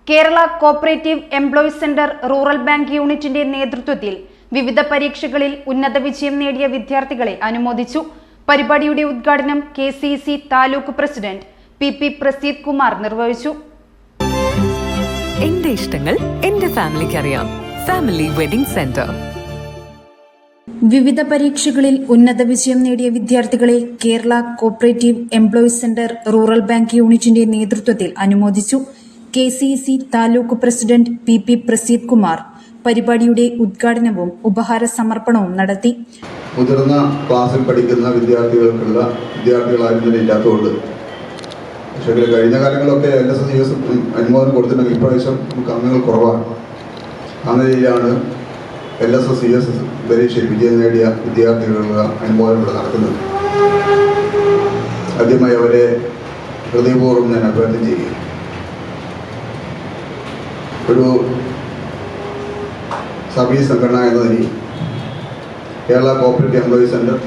Kerala cooperative employees centre rural bank യൂണിറ്റിന്റെ നേതൃത്വത്തിൽ വിവിധ പരീക്ഷകളിൽ ഉന്നത വിജയം നേടിയ വിദ്യാർത്ഥികളെ അനുമോദിച്ചു. പരിപാടിയുടെ ഉദ്ഘാടനം KCC taluk president PP Prasidh Kumar നിർവഹിച്ചു. എന്റെ ഇഷ്ടങ്ങൾ എന്റെ ഫാമിലിക്ക് അറിയാം. Family wedding centre. വിവിധ പരീക്ഷകളിൽ ഉന്നത വിജയം നേടിയ വിദ്യാർത്ഥികളെ Kerala cooperative employees centre rural bank യൂണിറ്റിന്റെ നേതൃത്വത്തിൽ അനുമോദിച്ചു. KCC taluk president PP Prasidh Kumar പരിപാടിയുടെ ഉദ്ഘാടനവും ഉപഹാര സമർപ്പണവും നടത്തി. മുതിർന്ന ക്ലാസ്സിൽ പഠിക്കുന്ന വിദ്യാർത്ഥികളാരും തന്നെ ഇല്ലാത്തതുകൊണ്ട്, പക്ഷേ കഴിഞ്ഞ കാലങ്ങളൊക്കെ LSS അനുമോദനം കൊടുത്തിട്ടുണ്ടെങ്കിൽ ഇപ്രാവശ്യം നമുക്ക് അംഗങ്ങൾ കുറവാണ്. അങ്ങനെയാണ് LSS പരീക്ഷയിൽ വിജയം നേടിയ വിദ്യാർത്ഥികളുടെ അനുമോദനം ഇവിടെ നടക്കുന്നത്. ആദ്യമായി അവരെ ഹൃദയപൂർവ്വം ഞാൻ അഭിവാദ്യം ചെയ്യുക. ഒരു സർവീസ് സംഘടന എന്ന നിലയിൽ കേരള കോപ്പറേറ്റീവ് എംപ്ലോയീസ് സെന്റർ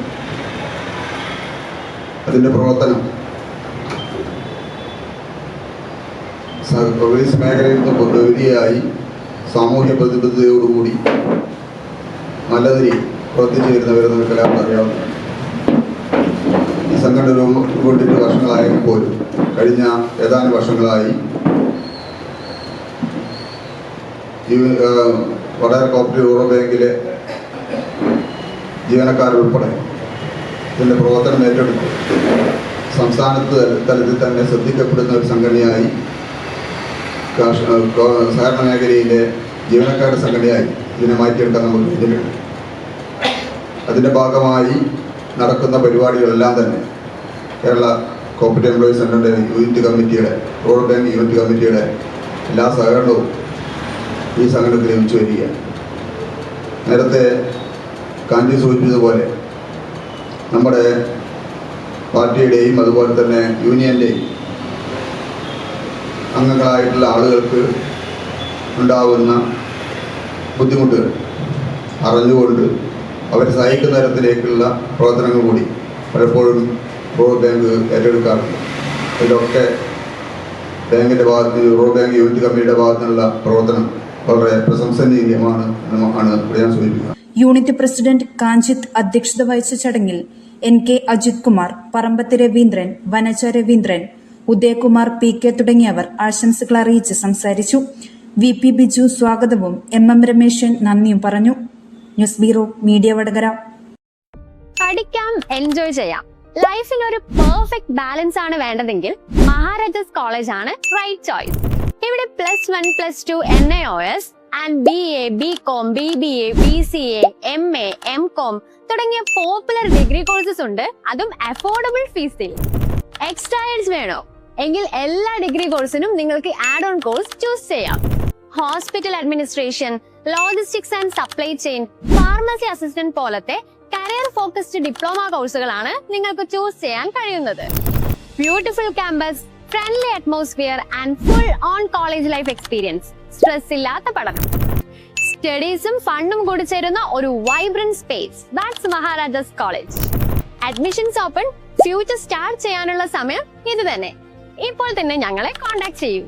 അതിൻ്റെ പ്രവർത്തനം സർവീസ് മേഖലയിൽ നിന്ന് പ്രതിനിധിയായി സാമൂഹ്യ പ്രതിബദ്ധതയോടുകൂടി നല്ല നിലയിൽ പ്രവർത്തിച്ചു വരുന്നവരെന്ന് നമുക്കെല്ലാവർക്കും അറിയാവുന്നതാണ്. ഈ സംഘടന രൂപപ്പെട്ടിട്ട് വർഷങ്ങളായെങ്കിൽ പോലും കഴിഞ്ഞ ഏതാനും വർഷങ്ങളായി വടകര കോപ്പറേറ്റീവ് റൂറൽ ബാങ്കിലെ ജീവനക്കാരുൾപ്പെടെ ഇതിൻ്റെ പ്രവർത്തനം ഏറ്റെടുത്തു സംസ്ഥാനത്ത് തലത്തിൽ തന്നെ ശ്രദ്ധിക്കപ്പെടുന്ന ഒരു സംഘടനയായി, സഹകരണ മേഖലയിലെ ജീവനക്കാരുടെ സംഘടനയായി ഇതിനെ മാറ്റിയെടുക്കാൻ നമുക്ക് കഴിഞ്ഞിട്ടുണ്ട്. അതിൻ്റെ ഭാഗമായി നടക്കുന്ന പരിപാടികളെല്ലാം തന്നെ കേരള കോപ്പറേറ്റീവ് എംപ്ലോയീസ് സെന്ററിൻ്റെ യൂണിറ്റ് കമ്മിറ്റിയുടെ, റൂറൽ ബാങ്ക് യൂണിറ്റ് കമ്മിറ്റിയുടെ എല്ലാ സഹകരണവും ഈ സംഘടനയ്ക്ക് ലഭിച്ചു വരികയാണ്. നേരത്തെ കാഞ്ചി സൂചിപ്പിച്ചതുപോലെ നമ്മുടെ പാർട്ടിയുടെയും അതുപോലെ തന്നെ യൂണിയൻ്റെയും അംഗങ്ങളായിട്ടുള്ള ആളുകൾക്ക് ഉണ്ടാകുന്ന ബുദ്ധിമുട്ടുകൾ അറിഞ്ഞുകൊണ്ട് അവരെ സഹായിക്കുന്ന തരത്തിലേക്കുള്ള പ്രവർത്തനങ്ങൾ കൂടി പലപ്പോഴും റൂറൽ ബാങ്ക് ഏറ്റെടുക്കാറുണ്ട്. ഇതിലൊക്കെ ബാങ്കിൻ്റെ ഭാഗത്ത്, റൂറൽ ബാങ്ക് യൂണിറ്റ് കമ്മിറ്റിയുടെ ഭാഗത്തുനിന്നുള്ള പ്രവർത്തനം വളരെ പ്രശംസനീയമാണ് ഞാൻ സൂചിപ്പിക്കുക. യൂണിറ്റ് പ്രസിഡന്റ് കാഞ്ചിത്ത് അധ്യക്ഷത വഹിച്ച ചടങ്ങിൽ NK അജിത് കുമാർ, പറമ്പത്ത് രവീന്ദ്രൻ, വനജ രവീന്ദ്രൻ, ഉദയകുമാർ PK തുടങ്ങിയവർ ആശംസകൾ അറിയിച്ച് സംസാരിച്ചു. VP ബിജു സ്വാഗതവും MM രമേശൻ നന്ദിയും പറഞ്ഞു. News bureau media Vadakara. പഠിക്കാം, എൻജോയ് ചെയ്യാം. ലൈഫിൽ ഒരു പെർഫെക്റ്റ് ബാലൻസ് ആണ് വേണ്ടതെങ്കിൽ മഹാരാജാസ് കോളേജ് ആണ് റൈറ്റ് ചോയ്സ്. ഇവിടെ +1, +2 NIOS and BA, BCom, BBA, BCA, MA, MCom തുടങ്ങിയ പോപ്പുലർ ഡിഗ്രി കോഴ്സസ് ഉണ്ട്, അതും അഫോർഡബിൾ ഫീസിൽ. എക്സ്ട്രാ ഇയേഴ്സ് വേണോ എങ്കിൽ എല്ലാ ഡിഗ്രി കോഴ്സിനും നിങ്ങൾക്ക് ആഡ് ഓൺ കോഴ്സ് ചൂസ് ചെയ്യാം. Hospital administration, logistics and supply chain, pharmacy assistant പോലത്തെ കരിയർ ഫോക്കസ്ഡ് ഡിപ്ലോമ കോഴ്സുകളാണ് നിങ്ങൾക്ക് ചൂസ് ചെയ്യാൻ കഴിയുന്നത്. Beautiful campus, friendly atmosphere and full on college life experience, stress ഇല്ലാത്ത പഠനം, സ്റ്റഡീസും ഫണ്ടും കൂടി ചേരുന്ന ഒരു vibrant space. That's Maharajas college. Admissions open. Future start ചെയ്യാനുള്ള സമയം ഇത് തന്നെ. ഇപ്പോൾ തന്നെ ഞങ്ങളെ കോൺടാക്ട് ചെയ്യൂ.